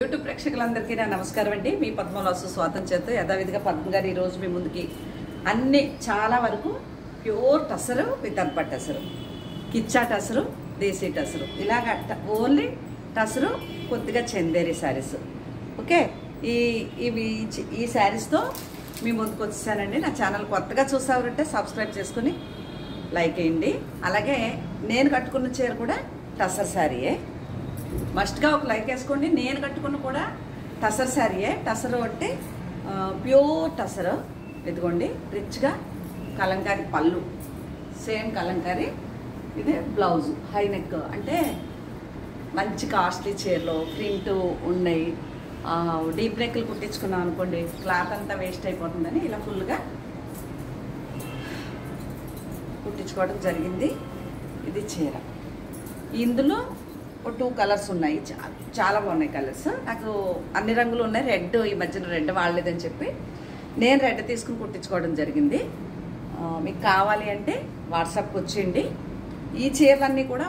YouTube ప్రేక్షకులందరికీ నా నమస్కారం అండి. మీ పద్మలాసు స్వాతం చేత యథావిధిగా పద్మ గారు ఈరోజు మీ ముందుకి అన్ని చాలా వరకు ప్యూర్ టసరు వితర్బ టసరు, కిచ్చా టసరు, దేశీ టసరు, ఇలాగ ఓన్లీ టసరు, కొద్దిగా చందేరి శారీస్. ఓకే, ఈ శారీస్తో మీ ముందుకు వచ్చేసానండి. నా ఛానల్ కొత్తగా చూసారంటే సబ్స్క్రైబ్ చేసుకుని లైక్ వేయండి. అలాగే నేను కట్టుకున్న చీర కూడా టసర్ శారీయే, మస్ట్గా ఒక లైక్ వేసుకోండి. నేను కట్టుకున్న కూడా టసర్ శారీయే. టసరు అంటే ప్యూర్ టసరు. ఇదిగోండి, రిచ్గా కలంకారీ పళ్ళు, సేమ్ కలంకారీ. ఇదే బ్లౌజు, హై నెక్. అంటే మంచి కాస్ట్లీ చీరలో ప్రింట్ ఉన్నాయి. డీప్ నెక్లు కుట్టించుకున్నాం అనుకోండి, క్లాత్ అంతా వేస్ట్ అయిపోతుందని ఇలా ఫుల్గా కుట్టించుకోవడం జరిగింది. ఇది చీర. ఇందులో 2 కలర్స్ ఉన్నాయి, చాలా బాగున్నాయి కలర్స్. నాకు అన్ని రంగులు ఉన్నాయి. రెడ్, ఈ మధ్యన రెడ్ వాడలేదని చెప్పి నేను రెడ్ తీసుకుని కుట్టించుకోవడం జరిగింది. మీకు కావాలి అంటే వాట్సాప్కి వచ్చేయండి. ఈ చీరలన్నీ కూడా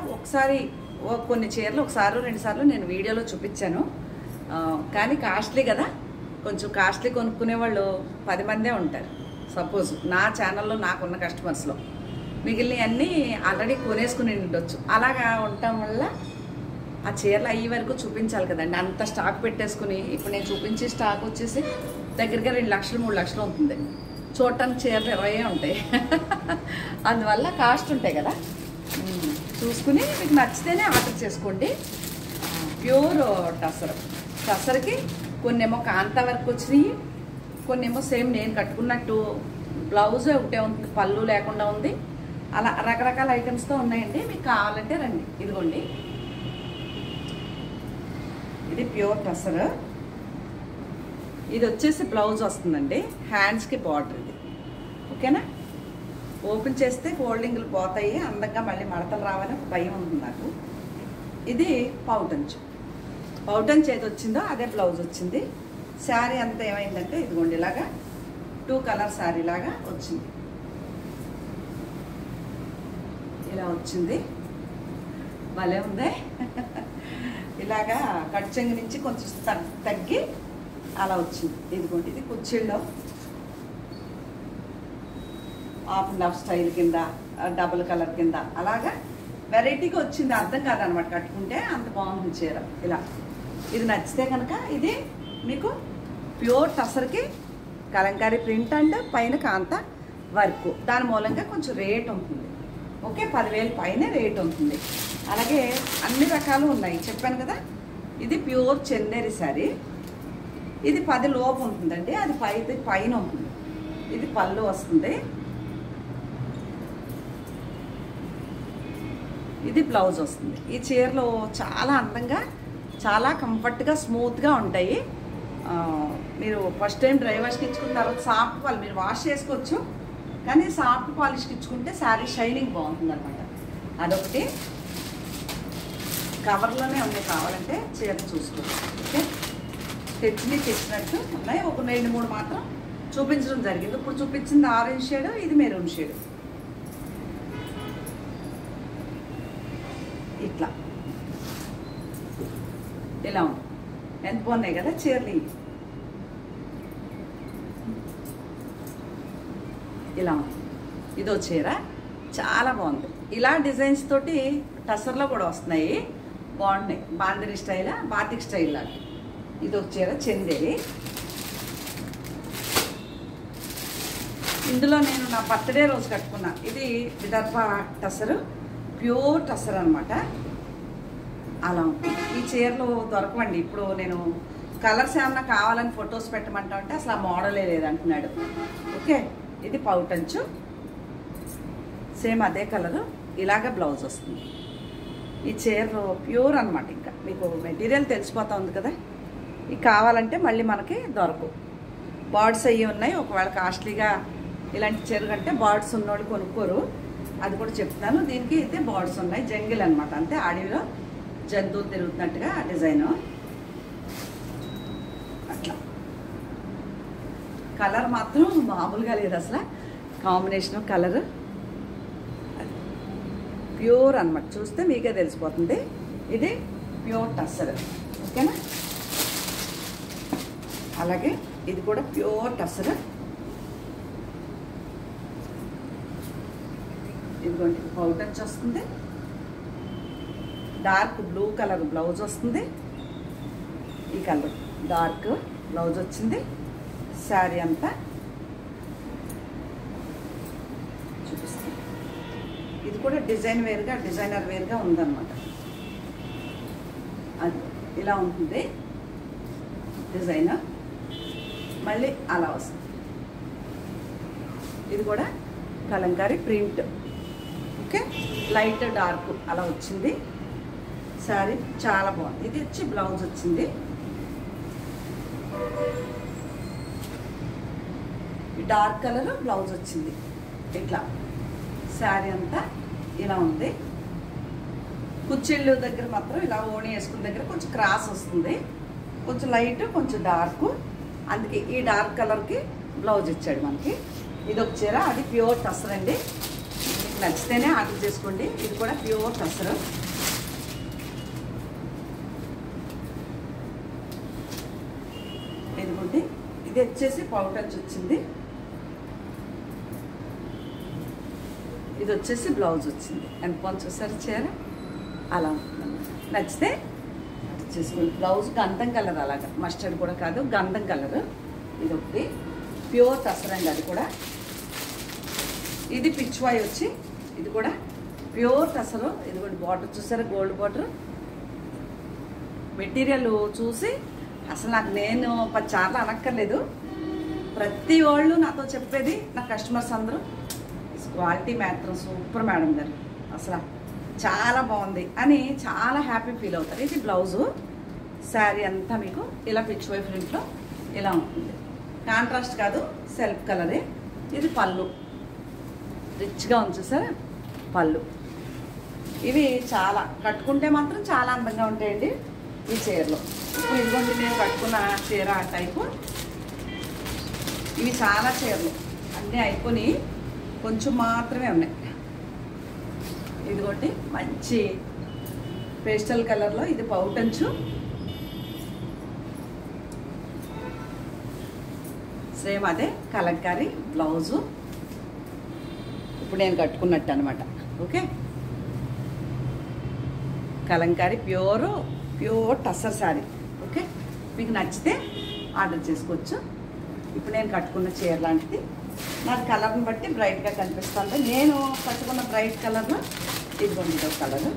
కొన్ని చీరలు ఒకసారి 2 సార్లు నేను వీడియోలో చూపించాను. కానీ కాస్ట్లీ కదా, కొంచెం కాస్ట్లీ కొనుక్కునే వాళ్ళు 10 మందే ఉంటారు. సపోజ్ నా ఛానల్లో నాకున్న కస్టమర్స్లో మిగిలిన అన్నీ ఆల్రెడీ కొనేసుకుని ఉండొచ్చు. అలాగా ఉండటం వల్ల ఆ చీరలు అయ్యే వరకు చూపించాలి కదండి. అంత స్టాక్ పెట్టేసుకుని ఇప్పుడు నేను చూపించే స్టాక్ వచ్చేసి దగ్గరగా 2 లక్షలు 3 లక్షలు ఉంటుంది. చూడటానికి చీరలు 20 ఉంటాయి. అందువల్ల కాస్ట్ ఉంటాయి కదా, చూసుకుని మీకు నచ్చితేనే ఆర్డర్ చేసుకోండి. ప్యూర్ టసర్కి కొన్నేమో కాంతా వర్క్ వచ్చినాయి, కొన్నేమో సేమ్ నేను కట్టుకున్నట్టు బ్లౌజ్ ఒకటే ఉంటుంది, పళ్ళు లేకుండా ఉంది. అలా రకరకాల ఐటమ్స్తో ఉన్నాయండి. మీకు కావాలంటే రండి. ఇదిగోండి, ఇది ప్యూర్ టసర్. ఇది వచ్చేసి బ్లౌజ్ వస్తుందండి, హ్యాండ్స్కి బార్డర్. ఇది ఓకేనా. ఓపెన్ చేస్తే ఫోల్డింగ్లు పోతాయి, అందంగా మళ్ళీ మడతలు రావని భయం ఉంది నాకు. ఇది పౌటంచు ఏది వచ్చిందో అదే బ్లౌజ్ వచ్చింది. శారీ అంతా ఏమైందంటే ఇదిగోండి, ఇలాగా 2 కలర్ శారీ లాగా వచ్చింది. ఇలా వచ్చింది, భలే ఉందే. ఇలాగా కట్ చెంగు నుంచి కొంచెం తగ్గి అలా వచ్చింది. ఇదిగోండి, ఇది కుర్చీల్లో హాఫ్ అండ్ హాఫ్ స్టైల్ కింద, డబుల్ కలర్ కింద అలాగా వెరైటీగా వచ్చింది. అర్థం కాదనమాట కట్టుకుంటే, అంత బాగుంది చీర. ఇలా ఇది నచ్చితే కనుక ఇది మీకు ప్యూర్ టసర్కి కలంకారీ ప్రింట్ అండ్ పైన కాంత వర్క్. దాని మూలంగా కొంచెం రేట్ ఉంటుంది. ఓకే, 10,000 పైన రేట్ ఉంటుంది. అలాగే అన్ని రకాలు ఉన్నాయి, చెప్పాను కదా. ఇది ప్యూర్ చందేరి శారీ. ఇది 10 లోపు ఉంటుందండి, అది పైన ఉంటుంది. ఇది పళ్ళు వస్తుంది. ఇది బ్లౌజ్ వస్తుంది. ఈ చీరలో చాలా అందంగా, చాలా కంఫర్ట్గా, స్మూత్గా ఉంటాయి. మీరు ఫస్ట్ టైం డ్రై వాష్కి ఇచ్చుకున్న తర్వాత సాఫ్ట్ పాలిష్ మీరు వాష్ చేసుకోవచ్చు, కానీ సాఫ్ట్ పాలిష్కి ఇచ్చుకుంటే శారీ షైనింగ్ బాగుంటుంది అనమాట. అదొకటి. కవర్లోనే ఉన్నాయి, కావాలంటే చీర చూసుకోవచ్చు. ఓకే, తెచ్చినట్టు ఉన్నాయి. ఒక 2-3 మాత్రం చూపించడం జరిగింది. ఇప్పుడు చూపించింది ఆరెంజ్ షేడ్, ఇది మెరూన్ షేడ్. ఇట్లా ఇలా ఉంది. ఎంత బాగున్నాయి కదా చీరలు. ఇలా ఉంది. ఇదో చీర చాలా బాగుంది. ఇలా డిజైన్స్ తోటి టసర్లో కూడా వస్తున్నాయి, బాగున్నాయి. బాందిని స్టైల్, బాతిక్ స్టైల్ లాగా. ఇది ఒక చీర చందేరి. ఇందులో నేను నా బర్త్డే రోజు కట్టుకున్నా. ఇది విదర్భ టసరు, ప్యూర్ టసర్ అనమాట. అలా ఉంది. ఈ చీరలు దొరకవండి. ఇప్పుడు నేను కలర్స్ ఏమన్నా కావాలని ఫొటోస్ పెట్టమంటా ఉంటే అసలు ఆ మోడలే లేదంటున్నాడు. ఓకే, ఇది పౌటంచు, సేమ్ అదే కలరు. ఇలాగ బ్లౌజ్ వస్తుంది. ఈ చీర ప్యూర్ అనమాట. ఇంకా మీకు మెటీరియల్ తెలిసిపోతా ఉంది కదా. ఇవి కావాలంటే మళ్ళీ మనకి దొరకవు. బర్డ్స్ అయ్యి ఉన్నాయి. ఒకవేళ కాస్ట్లీగా ఇలాంటి చీర కంటే బర్డ్స్ ఉన్నోళ్ళు కొనుక్కోరు, అది కూడా చెప్తాను. దీనికి అయితే బర్డ్స్ ఉన్నాయి, జంగిల్ అనమాట. అంతే, అడవిలో జంతువులు తిరుగుతున్నట్టుగా డిజైను. అట్లా కలర్ మాత్రం మామూలుగా లేదు అసలు. కాంబినేషన్ కలర్ ప్యూర్ అనమాట. చూస్తే మీకే తెలిసిపోతుంది. ఇది ప్యూర్ టస్సర్. ఓకేనా. అలాగే ఇది కూడా ప్యూర్ టసర్. ఇదిగోండి పౌటంచ్ వస్తుంది, డార్క్ బ్లూ కలర్ బ్లౌజ్ వస్తుంది. ఈ కలర్ డార్క్ బ్లౌజ్ వచ్చింది. శారీ అంతా చూపిస్తుంది. ఇది కూడా డిజైనర్ వేర్గా ఉందన్నమాట. అది ఇలా ఉంటుంది డిజైన్, మళ్ళీ అలా వస్తుంది. ఇది కూడా Kalamkari print. Okay, light dark అలా వచ్చింది. శారీ చాలా బాగుంది. ఇది వచ్చి బ్లౌజ్ వచ్చింది. ఈ డార్క్ కలర్ బ్లౌజ్ వచ్చింది. ఇట్లా శారీ అంతా ఇలా ఉంది. కుచ్చిళ్ళు దగ్గర మాత్రం ఇలా ఓణి వేసుకున్న దగ్గర కొంచెం క్రాస్ వస్తుంది, కొంచెం లైట్ కొంచెం డార్క్. అందుకే ఈ డార్క్ కలర్కి బ్లౌజ్ ఇచ్చాడు మనకి. ఇది ఒక చీర, అది ప్యూర్ టసర్ అండి. మీకు నచ్చితేనే ఆర్డర్ చేసుకోండి. ఇది కూడా ప్యూర్ టసర్. ఇదిగోండి, ఇది వచ్చేసి పౌటంచ్ వచ్చింది. ఇది వచ్చేసి బ్లౌజ్ వచ్చింది. ఎంత బాగుంది చూసారు చీర, అలా ఉంటుంది. నచ్చితే చేసుకోండి. బ్లౌజ్ గంధం కలర్, అలాగా మస్టర్డ్ కూడా కాదు, గంధం కలర్. ఇది ఒకటి ప్యూర్ టసర్ అండి. అది కూడా ఇది పిచ్వాయ్ వచ్చి, ఇది కూడా ప్యూర్ టసరు. ఇది కూడా బార్డర్ చూసారా, గోల్డ్ బార్డర్. మెటీరియల్ చూసి అసలు నాకు నేను 10 సార్లు అనక్కర్లేదు. ప్రతి వాళ్ళు నాతో చెప్పేది, నా కస్టమర్స్ అందరూ క్వాలిటీ మాత్రం సూపర్ మేడం గారు, అసలు చాలా బాగుంది అని చాలా హ్యాపీ ఫీల్ అవుతారు. ఇది బ్లౌజు. శారీ అంతా మీకు ఇలా పిచ్ వై ప్రింట్లో ఇలా ఉంటుంది. కాంట్రాస్ట్ కాదు, సెల్ఫ్ కలరే. ఇది పళ్ళు, రిచ్గా ఉంది చూసారా పళ్ళు. ఇవి చాలా కట్టుకుంటే మాత్రం చాలా అందంగా ఉంటాయండి ఈ చీరలో. ఇప్పుడు ఇదిగోండి నేను కట్టుకున్న చీర ఆ టైపు. ఇవి చాలా చీరలు అన్నీ అయిపోయి కొంచెం మాత్రమే ఉన్నాయి. ఇదిగోండి మంచి పేస్టల్ కలర్లో, ఇది పౌటంచు. సేమ్ అదే కలంకారీ బ్లౌజు. ఇప్పుడు నేను కట్టుకున్నట్టు అనమాట. Okay, Kalamkari pure tussar sari. Okay, మీకు నచ్చితే ఆర్డర్ చేసుకోవచ్చు. ఇప్పుడు నేను కట్టుకున్న చీర లాంటిది. నాకు కలర్ని బట్టి బ్రైట్గా కనిపిస్తుంది. నేను కట్టుకున్న బ్రైట్ కలర్లో ఇదిగోండి ఇదో కలర్.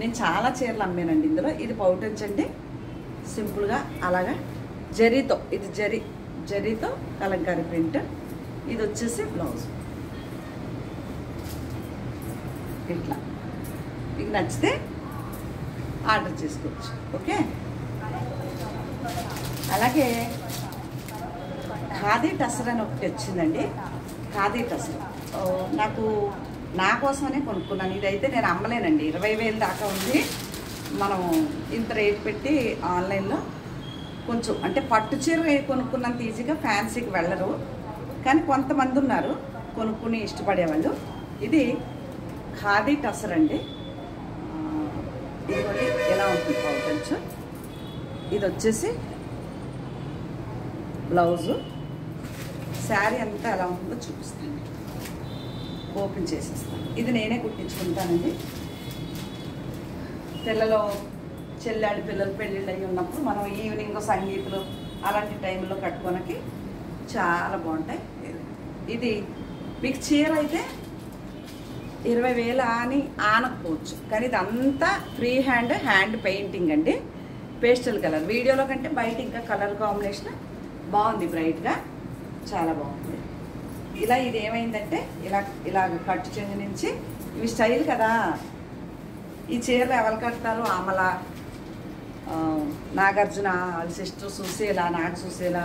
నేను చాలా చీరలు అమ్మానండి ఇందులో. ఇది పౌటంచ్ అండి, సింపుల్గా అలాగా జరీతో. ఇది జరీతో కలంకారీ ప్రింట్. ఇది వచ్చేసి బ్లౌజ్. ఇట్లా మీకు నచ్చితే ఆర్డర్ చేసుకోవచ్చు. ఓకే, అలాగే ఖాదీ టసర్ అని ఒకటి వచ్చిందండి. ఖాదీ టసర్ నా కోసమనే కొనుక్కున్నాను. ఇదైతే నేను అమ్మలేనండి, 20,000 దాకా ఉంది. మనం ఇంత రేట్ పెట్టి ఆన్లైన్లో కొంచెం అంటే పట్టు చీర కొనుక్కున్నంత ఈజీగా ఫ్యాన్సీకి వెళ్ళరు, కానీ కొంతమంది ఉన్నారు కొనుక్కుని ఇష్టపడేవాళ్ళు. ఇది ఖాదీ టసర్ అండి. ఇదిగోండి ఎలా ఉంటుంది పౌటంచు. ఇది వచ్చేసి బ్లౌజు. శారీ అంతా ఎలా ఉంటుందో చూపిస్తాను, ఓపెన్ చేసేస్తాను. ఇది నేనే కుట్టించుకుంటానండి. చెల్లాడి పిల్లలు పెళ్ళిళ్ళు అయ్యి ఉన్నప్పుడు మనం ఈవినింగ్ సంగీతులు అలాంటి టైంలో కట్టుకోనకి చాలా బాగుంటాయి. ఇది మీకు చీర అయితే 20,000 అని ఆనకపోవచ్చు, కానీ ఇదంతా ఫ్రీ హ్యాండ్ పెయింటింగ్ అండి. Pastel colour. వీడియోలో కంటే బయట ఇంకా కలర్ కాంబినేషన్ బాగుంది, బ్రైట్గా చాలా బాగుంది. ఇలా ఇది ఏమైందంటే ఇలా కట్టు చెంగు నుంచి ఇవి స్టైల్ కదా. ఈ చీరలు ఎవరు కడతారు? ఆమల, నాగార్జున వాళ్ళ సిస్టర్ సుశీల, సుశీల,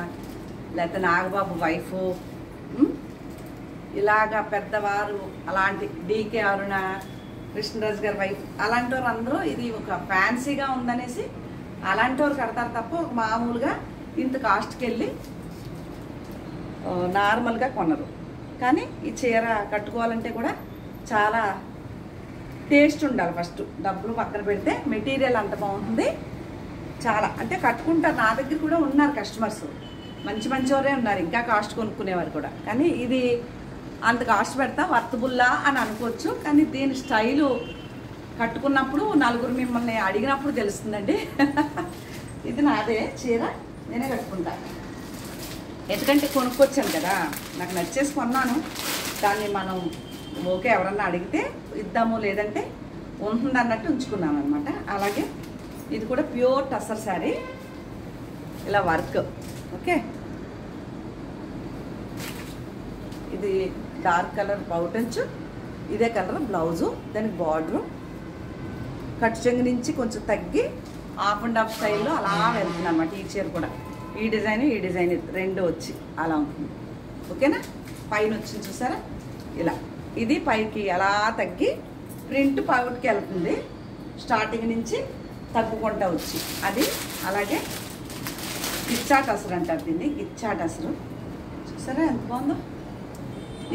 లేకపోతే నాగబాబు వైఫ్, ఇలాగా పెద్దవారు, అలాంటి డీకే అరుణ, కృష్ణరాజు గారి వైఫ్, అలాంటి వారు అందరూ ఇది ఒక ఫ్యాన్సీగా ఉందనేసి అలాంటి వారు కడతారు తప్ప ఒక మామూలుగా ఇంత కాస్ట్కి వెళ్ళి నార్మల్గా కొనరు. కానీ ఈ చీర కట్టుకోవాలంటే కూడా చాలా టేస్ట్ ఉండాలి. ఫస్ట్ డబ్బులు పక్కన పెడితే మెటీరియల్ అంత బాగుంటుంది. చాలా అంటే కట్టుకుంటారు. నా దగ్గర కూడా ఉన్నారు కస్టమర్స్, మంచి మంచివారే ఉన్నారు, ఇంకా కాస్ట్ కొనుక్కునేవారు కూడా. కానీ ఇది అంత కాస్ట్ పెడతా వర్తబుల్లా అని అనుకోవచ్చు. కానీ దీని స్టైలు కట్టుకున్నప్పుడు నలుగురు మిమ్మల్ని అడిగినప్పుడు తెలుస్తుందండి. ఇది నాదే చీర, నేనే కట్టుకుంటాను. ఎందుకంటే కొనుక్కొచ్చాను కదా, నాకు నచ్చేసి కొన్నాను. దాన్ని మనం ఓకే ఎవరన్నా అడిగితే ఇద్దాము, లేదంటే ఉంటుంది అన్నట్టు ఉంచుకున్నాను అనమాట. అలాగే ఇది కూడా ప్యూర్ టస్సర్ శారీ, ఇలా వర్క్. ఓకే, ఇది డార్క్ కలర్ పౌటంచు, ఇదే కలర్ బ్లౌజు, దానికి బార్డరు కట్ చెంగు నుంచి కొంచెం తగ్గి హాఫ్ అండ్ హాఫ్ స్టైల్లో అలా వెళ్తుంది అనమాట. ఈ చీర కూడా ఈ డిజైన్ రెండు వచ్చి అలా ఉంటుంది. ఓకేనా, పైన వచ్చింది చూసారా ఇలా, ఇది పైకి అలా తగ్గి ప్రింట్ పౌట్కి వెళ్తుంది. స్టార్టింగ్ నుంచి తగ్గుకుంటా వచ్చి అది. అలాగే గిచ్చా టసరు అంటారు దీన్ని, గిచ్చా టసరు. చూసారా ఎంత బాగుందో.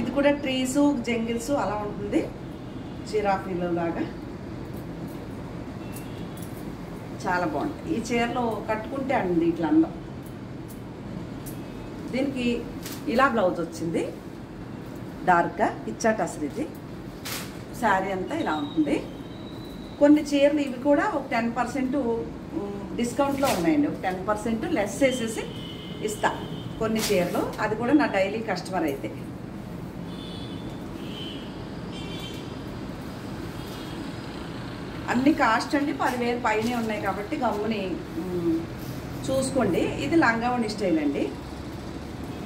ఇది కూడా ట్రీసు జంగిల్స్ అలా ఉంటుంది, చిరాఫీలో లాగా. చాలా బాగుంటుంది ఈ చీరలో కట్టుకుంటే అండి ఇట్లా అందం. దీనికి ఇలా బ్లౌజ్ వచ్చింది డార్క్గా, గిచ్చా టసరు. ఇది శారీ అంతా ఇలా ఉంటుంది. కొన్ని చీరలు ఇవి కూడా ఒక 10% డిస్కౌంట్లో ఉన్నాయండి. ఒక 10% లెస్ చేసేసి ఇస్తా కొన్ని చీరలు. అది కూడా నా డైలీ కస్టమర్ అయితే. అన్ని కాస్ట్ అండి 10,000 పైనే ఉన్నాయి కాబట్టి గమ్ముని చూసుకోండి. ఇది లంగావణి స్టైల్ అండి,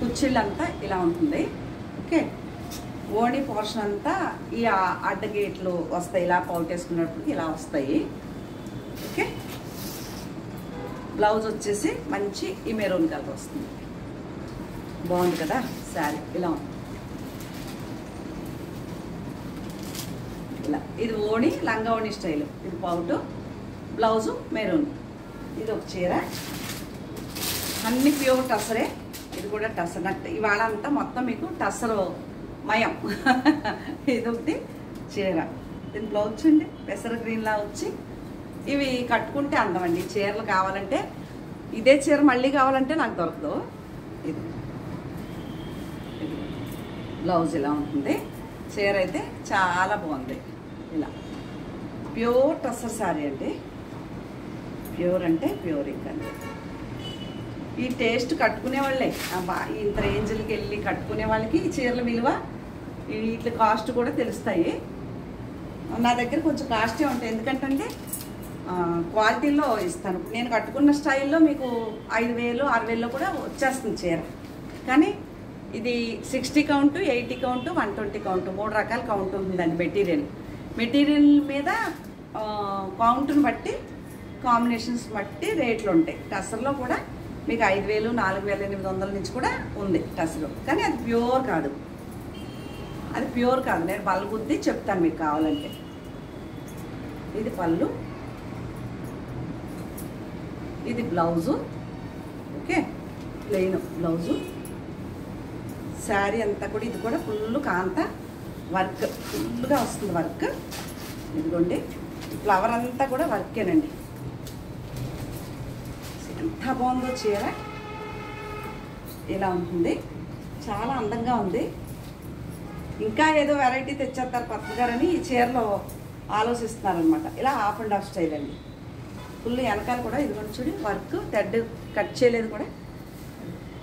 కుచ్చిళ్ళంతా ఇలా ఉంటుంది. ఓకే, ఓణి పోర్షన్ అంతా ఈ అడ్డగేట్లు వస్తాయి, ఇలా పౌటేసుకున్నప్పుడు ఇలా వస్తాయి. ఓకే, బ్లౌజ్ వచ్చేసి మంచి ఈ మెరూన్ కలర్ వస్తుంది. బాగుంది కదా శారీ, ఇలా ఉంది. ఇలా ఇది ఓణి లంగావణి స్టైల్, ఇది పౌటు, బ్లౌజు మెరూన్. ఇది ఒక చీర, అన్ని ప్యూర్ టసరే. ఇది కూడా టసర్ నట్టు. ఇవాళ అంతా మొత్తం మీకు టసరు మయం. ఇదొకటి చీర, దీని బ్లౌజ్ చూడండి పెసర గ్రీన్లా వచ్చి. ఇవి కట్టుకుంటే అందమండి. చీరలు కావాలంటే ఇదే చీర మళ్ళీ కావాలంటే నాకు దొరకదు. ఇది బ్లౌజ్ ఇలా ఉంటుంది. చీర అయితే చాలా బాగుంది. ఇలా ప్యూర్ టసర్ శారీ అండి, ప్యూర్ అంటే ప్యూర్. ఇంకా ఈ టేస్ట్ కట్టుకునే వాళ్ళే, ఇంత రేంజ్లకి వెళ్ళి కట్టుకునే వాళ్ళకి ఈ చీరల విలువ వీటి కాస్ట్ కూడా తెలుస్తాయి. నా దగ్గర కొంచెం కాస్టే ఉంటాయి, ఎందుకంటే క్వాలిటీలో ఇస్తాను. నేను కట్టుకున్న స్టైల్లో మీకు 5,000 6,000లో కూడా వచ్చేస్తుంది చీర. కానీ ఇది 60 కౌంటు, 80 కౌంటు, 120 కౌంటు, 3 రకాల కౌంట్ ఉంటుందండి. మెటీరియల్ మీద కౌంటుని బట్టి, కాంబినేషన్స్ బట్టి రేట్లు ఉంటాయి. టసర్లో కూడా మీకు 5,000 4,800 నుంచి కూడా ఉంది టసరు. కానీ అది ప్యూర్ కాదు, అది ప్యూర్ కాదు. నేను బల్లగుద్ది చెప్తాను మీకు కావాలంటే. ఇది పళ్ళు, ఇది blouse. Okay, plain blouse. Sari అంతా కూడా ఇది కూడా ఫుల్ కాంత వర్క్, ఫుల్గా వస్తుంది వర్క్. ఇదిగోండి ఫ్లవర్ అంతా కూడా వర్కేనండి. ఎంత బాగుందో చీర, ఇలా ఉంటుంది. చాలా అందంగా ఉంది. ఇంకా ఏదో వెరైటీ తెచ్చేస్తారు పద్మ గారని ఈ చీరలో ఆలోచిస్తున్నారనమాట. ఇలా హాఫ్ అండ్ హాఫ్ స్టైల్ అండి. ఫుల్ వెనకాల కూడా ఇదిగోండి చూడి వర్క్, థ్రెడ్ కట్ చేయలేదు కూడా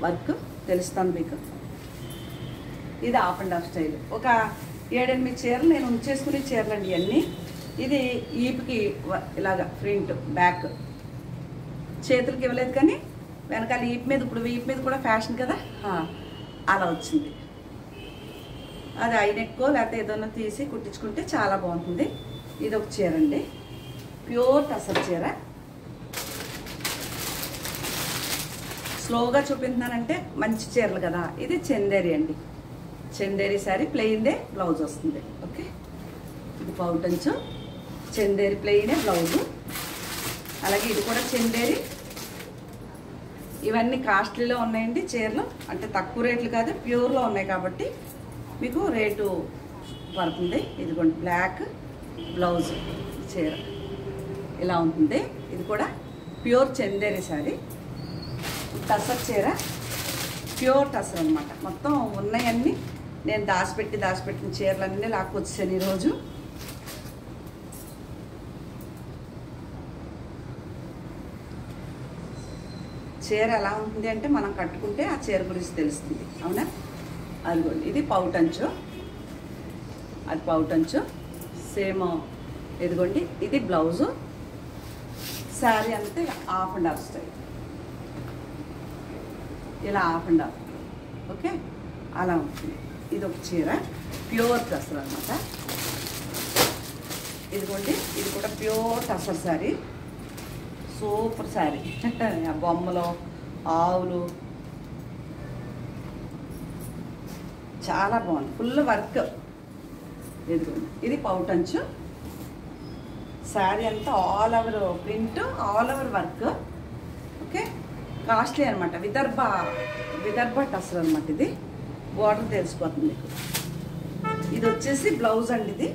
వర్క్ తెలుస్తుంది మీకు. ఇది హాఫ్ అండ్ హాఫ్ స్టైల్. ఒక 7-8 చీరలు నేను ఉంచేసుకునే చీరలు అండి ఇవన్నీ. ఇది ఈపుకి ఇలాగా ప్రింట్, బ్యాక్ చేతులకి ఇవ్వలేదు కానీ వెనకాల ఈపు మీద, ఇప్పుడు ఈపు మీద కూడా ఫ్యాషన్ కదా, అలా వచ్చింది. అది ఐనెక్కో లేకపోతే ఏదైనా తీసి కుట్టించుకుంటే చాలా బాగుంటుంది. ఇది ఒక చీర అండి, ప్యూర్ టసర్ చీర. స్లోగా చూపించానంటే మంచి చీరలు కదా. ఇది చందేరి అండి, చందేరి శారీ, ప్లెయిన్దే బ్లౌజ్ వస్తుంది. ఓకే, ఇది పౌటంచు, చందేరి ప్లెయినే బ్లౌజు. అలాగే ఇది కూడా చందేరి. ఇవన్నీ కాస్ట్లీలో ఉన్నాయండి చీరలు, అంటే తక్కువ రేట్లు కాదు, ప్యూర్లో ఉన్నాయి కాబట్టి మీకు రేటు పడుతుంది. ఇదిగోండి బ్లాక్, బ్లౌజ్ చీర ఇలా ఉంటుంది. ఇది కూడా ప్యూర్ చందేరి శారీ, టసర్ చీర, ప్యూర్ టసర్ అనమాట. మొత్తం ఉన్నాయన్నీ నేను దాచిపెట్టిన చీరలన్నీ లాక్కొచ్చాను ఈరోజు. చీర ఎలా ఉంటుంది అంటే మనం కట్టుకుంటే ఆ చీర గురించి తెలుస్తుంది, అవునా? అదిగోండి, ఇది పౌటంచు, అది పౌటంచు సేమ్. ఇదిగోండి, ఇది బ్లౌజు. శారీ అంతే హాఫ్ అండ్ హాఫ్ స్టైల్, ఇలా హాఫ్ అండ్ హాఫ్. ఓకే, అలా ఉంటుంది. ఇది ఒక చీర ప్యూర్ టసర్ అనమాట. ఇదిగోండి, ఇది కూడా ప్యూర్ టసర్ శారీ, సూపర్ శారీ. బొమ్మలు, ఆవులు, చాలా బాగుంది, ఫుల్ వర్క్. ఇదిగోండి, ఇది పౌటంచు. శారీ అంతా all over print, all over work. Okay, costly అనమాట. విదర్భ టసర్ అనమాట. ఇది బార్డర్ తెలిసిపోతుంది మీకు. ఇది వచ్చేసి బ్లౌజ్ అండి. ఇది